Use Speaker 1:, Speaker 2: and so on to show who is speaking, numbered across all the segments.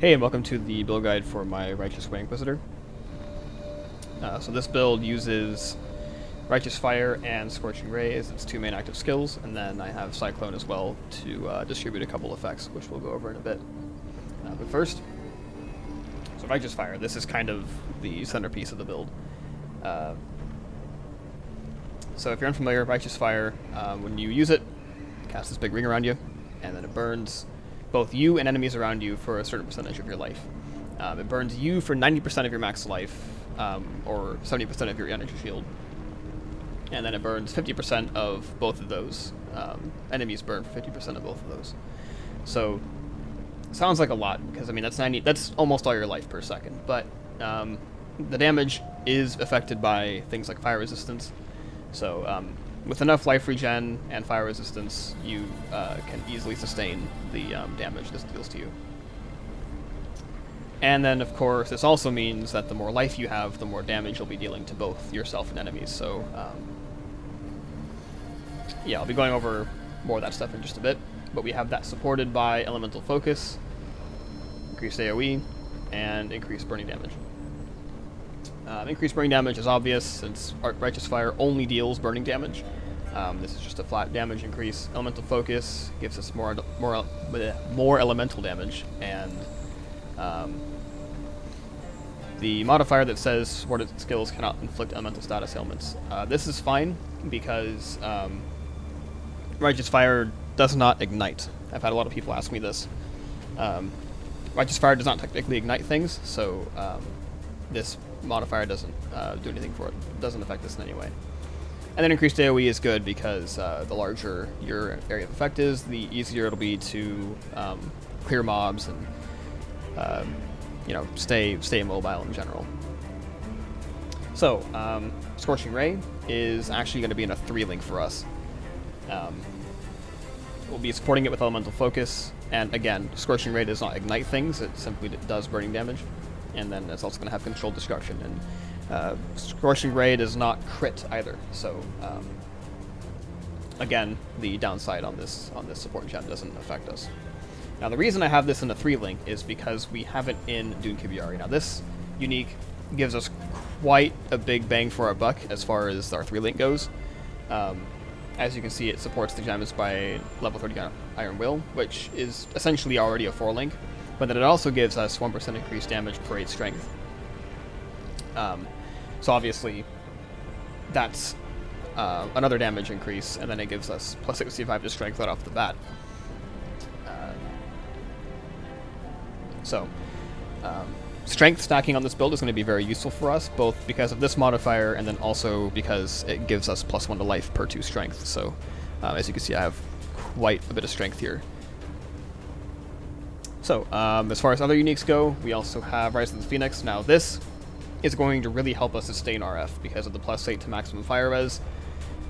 Speaker 1: Hey, and welcome to the build guide for my Righteous Way Inquisitor. So this build uses Righteous Fire and Scorching Ray as its two main active skills, and then I have Cyclone as well to distribute a couple effects, which we'll go over in a bit. But first, so Righteous Fire, this is kind of the centerpiece of the build. So if you're unfamiliar, Righteous Fire, when you use it, cast this big ring around you, and then it burns both you and enemies around you for a certain percentage of your life. It burns you for 90% of your max life, or 70% of your energy shield. And then it burns 50% of both of those. Enemies burn 50% of both of those. So, sounds like a lot, because I mean that's almost all your life per second. But the damage is affected by things like fire resistance. So, with enough life regen and fire resistance, you can easily sustain the damage this deals to you. And then, of course, this also means that the more life you have, the more damage you'll be dealing to both yourself and enemies. So, yeah, I'll be going over more of that stuff in just a bit. But we have that supported by Elemental Focus, increased AoE, and increased burning damage. Increased burning damage is obvious, since Righteous Fire only deals burning damage. This is just a flat damage increase. Elemental Focus gives us more elemental damage, and the modifier that says supported skills cannot inflict elemental status ailments. This is fine, because Righteous Fire does not ignite. I've had a lot of people ask me this. Righteous Fire does not technically ignite things, so this modifier doesn't do anything for it. It doesn't affect this in any way. And then increased AoE is good because the larger your area of effect is, the easier it'll be to clear mobs and stay immobile in general. So Scorching Ray is actually going to be in a 3-link for us. We'll be supporting it with Elemental Focus, and again, Scorching Ray does not ignite things; it simply does burning damage. And then it's also going to have Controlled Destruction, and Scorching Ray does not crit either. So again, the downside on this support gem doesn't affect us. Now the reason I have this in a 3-link is because we have it in Dune Kibiari. Now this unique gives us quite a big bang for our buck as far as our 3-link goes. As you can see, it supports the gems by level 30 Iron Will, which is essentially already a 4-link. But then it also gives us 1% increased damage per 8 strength. So obviously, that's another damage increase, and then it gives us plus 65 to strength right off the bat. Strength stacking on this build is going to be very useful for us, both because of this modifier, and then also because it gives us plus 1 to life per 2 strength. So, as you can see, I have quite a bit of strength here. So, as far as other uniques go, we also have Rise of the Phoenix. Now, this is going to really help us sustain RF because of the plus 8 to maximum fire res.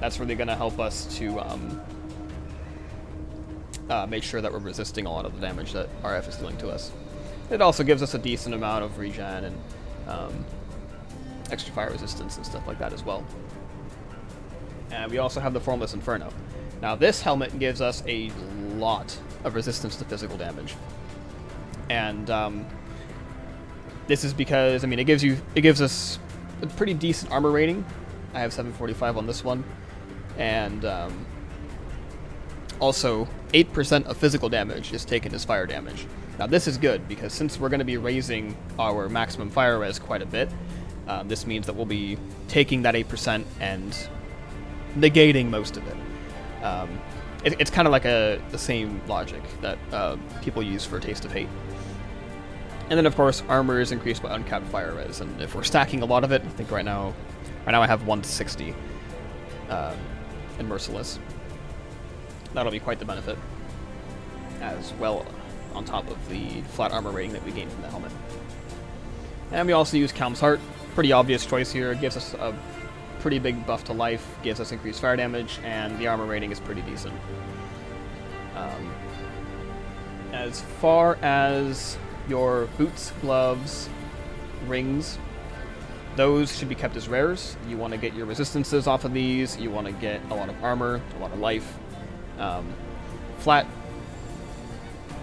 Speaker 1: That's really going to help us to make sure that we're resisting a lot of the damage that RF is dealing to us. It also gives us a decent amount of regen and extra fire resistance and stuff like that as well. And we also have the Formless Inferno. Now, this helmet gives us a lot of resistance to physical damage. And this is because, I mean, it gives us a pretty decent armor rating. I have 745 on this one, and also 8% of physical damage is taken as fire damage. Now this is good because since we're going to be raising our maximum fire res quite a bit, this means that we'll be taking that 8% and negating most of it. It's kind of like the same logic that people use for Taste of Hate. And then, of course, armor is increased by uncapped fire res, and if we're stacking a lot of it, I think right now I have 160 in Merciless. That'll be quite the benefit, as well on top of the flat armor rating that we gain from the helmet. And we also use Kalm's Heart. Pretty obvious choice here. It gives us a pretty big buff to life, gives us increased fire damage, and the armor rating is pretty decent. As far as your boots, gloves, rings, those should be kept as rares. You want to get your resistances off of these, you want to get a lot of armor, a lot of life. Flat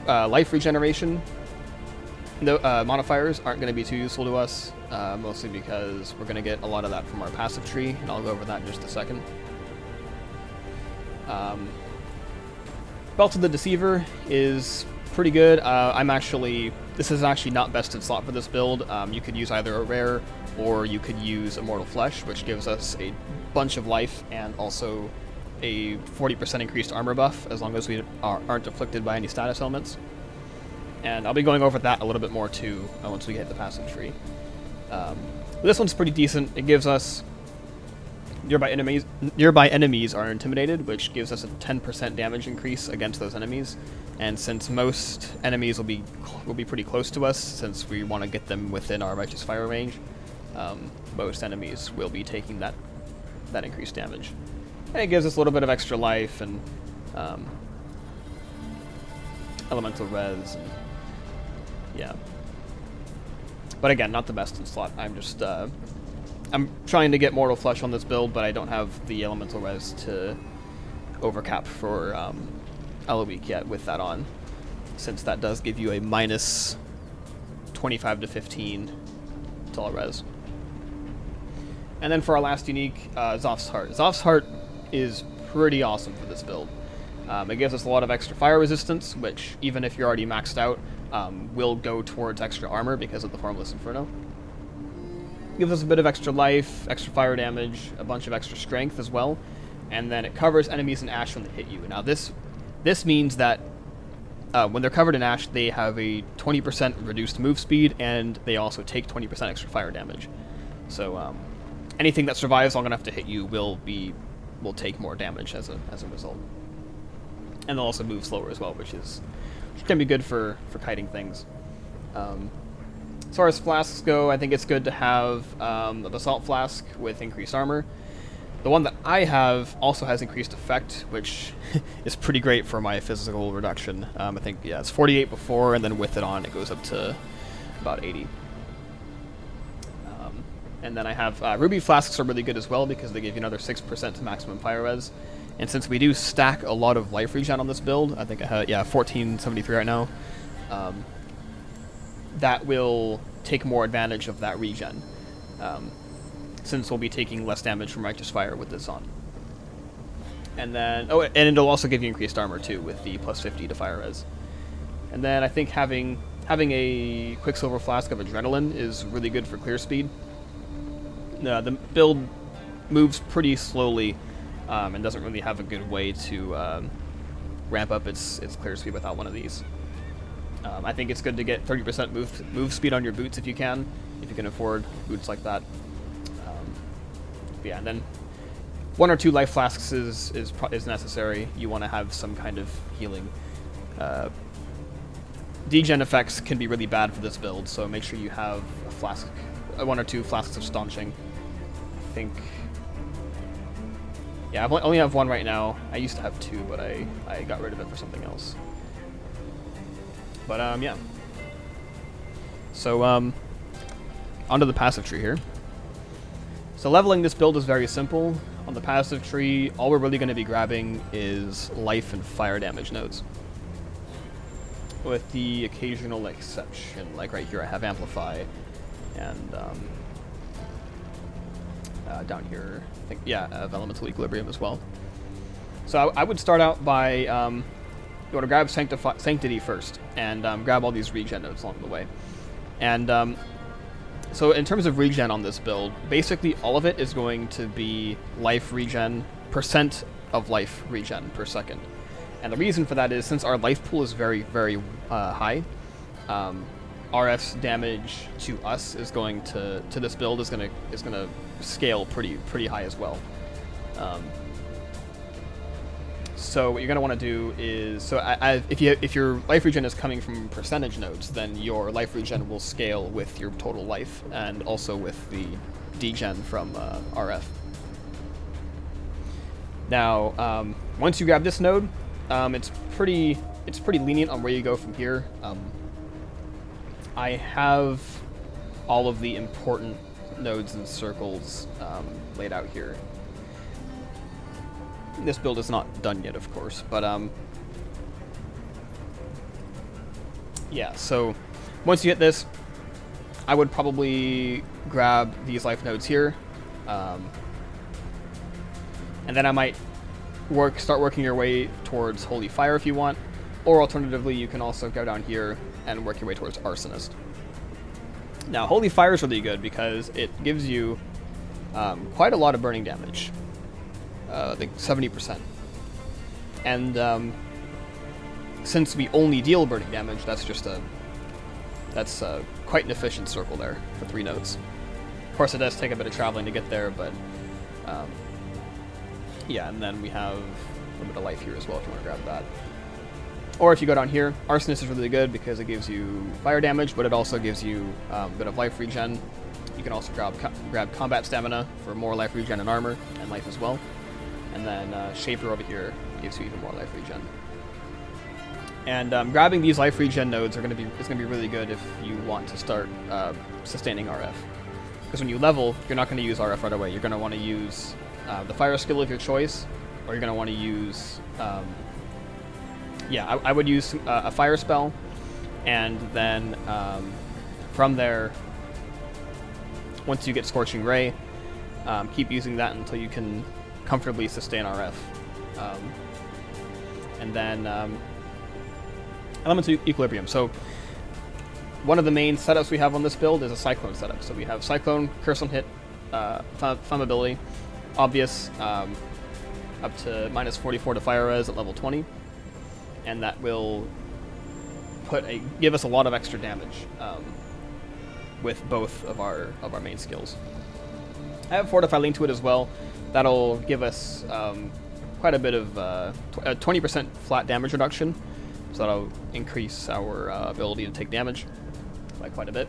Speaker 1: life regeneration No, modifiers aren't going to be too useful to us, mostly because we're going to get a lot of that from our passive tree, and I'll go over that in just a second. Belt of the Deceiver is pretty good. This is actually not best in slot for this build. You could use either a rare, or you could use Immortal Flesh, which gives us a bunch of life and also a 40% increased armor buff, as long as we aren't afflicted by any status elements. And I'll be going over that a little bit more too once we hit the passive tree. This one's pretty decent. It gives us nearby enemies are intimidated, which gives us a 10% damage increase against those enemies. And since most enemies will be pretty close to us, since we want to get them within our Righteous Fire range, most enemies will be taking that increased damage. And it gives us a little bit of extra life and elemental res. And, yeah. But again, not the best in slot. I'm trying to get Mortal Flesh on this build, but I don't have the elemental res to overcap for Eloweek yet with that on, since that does give you a minus 25 to 15 to all res. And then for our last unique, Zoph's Heart. Zoph's Heart is pretty awesome for this build. It gives us a lot of extra fire resistance, which, even if you're already maxed out, will go towards extra armor because of the Formless Inferno. Gives us a bit of extra life, extra fire damage, a bunch of extra strength as well, and then it covers enemies in ash when they hit you. Now this means that when they're covered in ash, they have a 20% reduced move speed, and they also take 20% extra fire damage. So anything that survives long enough to hit you will take more damage as a result. And they'll also move slower as well, which can be good for kiting things. As far as flasks go, I think it's good to have the Basalt Flask with increased armor. The one that I have also has increased effect, which is pretty great for my physical reduction. I think, yeah, it's 48 before, and then with it on, it goes up to about 80. And then I have Ruby Flasks are really good as well, because they give you another 6% to maximum fire res. And since we do stack a lot of life regen on this build, I think I have, 1473 right now, that will take more advantage of that regen, since we'll be taking less damage from Righteous Fire with this on. And then, and it'll also give you increased armor too, with the plus 50 to fire res. And then I think having a Quicksilver Flask of Adrenaline is really good for clear speed. The build moves pretty slowly, and doesn't really have a good way to ramp up its clear speed without one of these. I think it's good to get 30% move speed on your boots if you can afford boots like that. Yeah, and then 1 or 2 life flasks is necessary. You want to have some kind of healing. Degen effects can be really bad for this build, so make sure you have a flask, 1 or 2 flasks of staunching. I think. Yeah, I only have 1 right now. I used to have 2, but I got rid of it for something else. But, yeah. So, onto the passive tree here. So leveling this build is very simple. On the passive tree, all we're really going to be grabbing is life and fire damage nodes. With the occasional exception, like right here I have Amplify, and down here, I think, yeah, I have Elemental Equilibrium as well. So I would start out by, you want to grab Sanctity first, and grab all these regen nodes along the way. And so in terms of regen on this build, basically all of it is going to be life regen, percent of life regen per second. And the reason for that is, since our life pool is very, very high, RF's damage to us is going to this build is gonna scale pretty high as well. So what you're going to want to do is, if your life regen is coming from percentage nodes, then your life regen will scale with your total life, and also with the degen from RF. Now, once you grab this node, it's pretty lenient on where you go from here. I have all of the important nodes and circles laid out here. This build is not done yet, of course, but yeah, so Once you hit this, I would probably grab these life nodes here, and then I might start working your way towards Holy Fire if you want, or alternatively, you can also go down here and work your way towards Arsonist. Now, Holy Fire is really good because it gives you quite a lot of burning damage. I think 70%. And since we only deal burning damage, that's quite an efficient circle there for 3 nodes. Of course, it does take a bit of traveling to get there, but yeah, and then we have a bit of life here as well if you want to grab that. Or if you go down here, Arsonist is really good because it gives you fire damage, but it also gives you a bit of life regen. You can also grab combat stamina for more life regen and armor and life as well. And then Shaper over here gives you even more life regen. And grabbing these life regen nodes is going to be really good if you want to start sustaining RF. Because when you level, you're not going to use RF right away. You're going to want to use the fire skill of your choice, or you're going to want to use... I would use a fire spell, and then from there, once you get Scorching Ray, keep using that until you can comfortably sustain RF. And then Elements of Equilibrium. So one of the main setups we have on this build is a Cyclone setup. So we have Cyclone, Curse on Hit, Flammability, Obvious, up to minus 44 to Fire Res at level 20. And that will give us a lot of extra damage with both of our main skills. I have Fortify linked to it as well. That'll give us quite a bit of 20% flat damage reduction, so that'll increase our ability to take damage by quite a bit.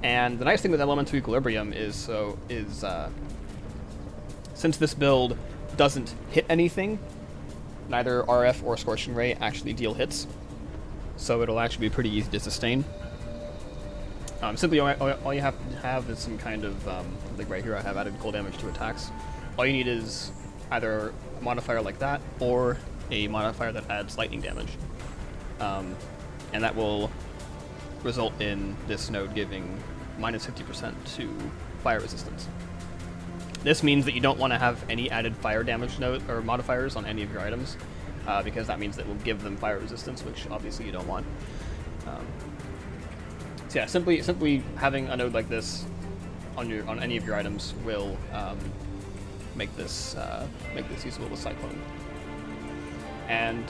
Speaker 1: And the nice thing with Elemental Equilibrium is since this build doesn't hit anything, neither RF or Scorching Ray actually deal hits, so it'll actually be pretty easy to sustain. Simply, all you have to have is some kind of, like right here I have added cold damage to attacks. All you need is either a modifier like that, or a modifier that adds lightning damage. And that will result in this node giving minus 50% to fire resistance. This means that you don't want to have any added fire damage node or modifiers on any of your items, because that means that will give them fire resistance, which obviously you don't want. So yeah, simply having a node like this on any of your items will make this usable with Cyclone. And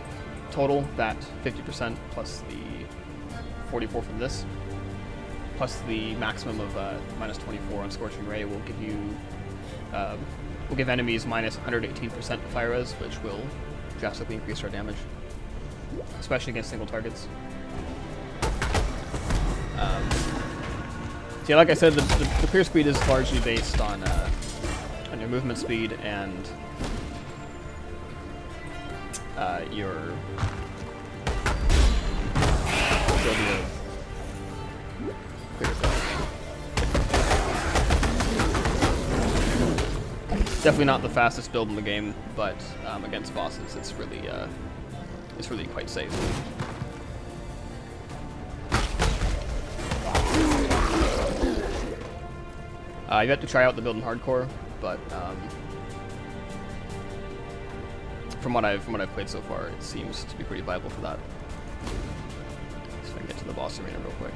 Speaker 1: total, that 50% plus the 44 from this, plus the maximum of minus 24 on Scorching Ray will give you will give enemies minus 118% fire res, which will drastically increase our damage, especially against single targets. So yeah, like I said, the clear speed is largely based on your movement speed and your ability to clear stuff. Definitely not the fastest build in the game, but against bosses, it's really quite safe. You have to try out the build in hardcore, but from what I've played so far, it seems to be pretty viable for that. So I can get to the boss arena real quick.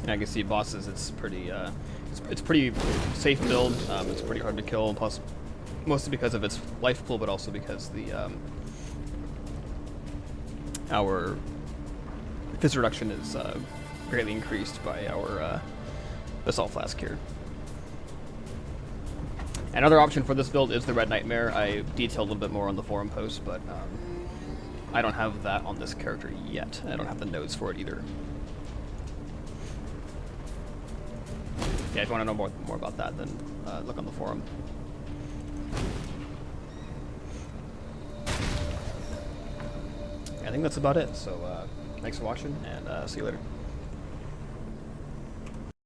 Speaker 1: And I can see bosses, it's pretty safe build. It's pretty hard to kill, plus mostly because of its life pool, but also because our fizz reduction is greatly increased by our Assault Flask here. Another option for this build is the Red Nightmare. I detailed a little bit more on the forum post, but I don't have that on this character yet. I don't have the nodes for it either. Yeah, if you want to know more about that, then look on the forum. I think that's about it. So thanks for watching, and see you later.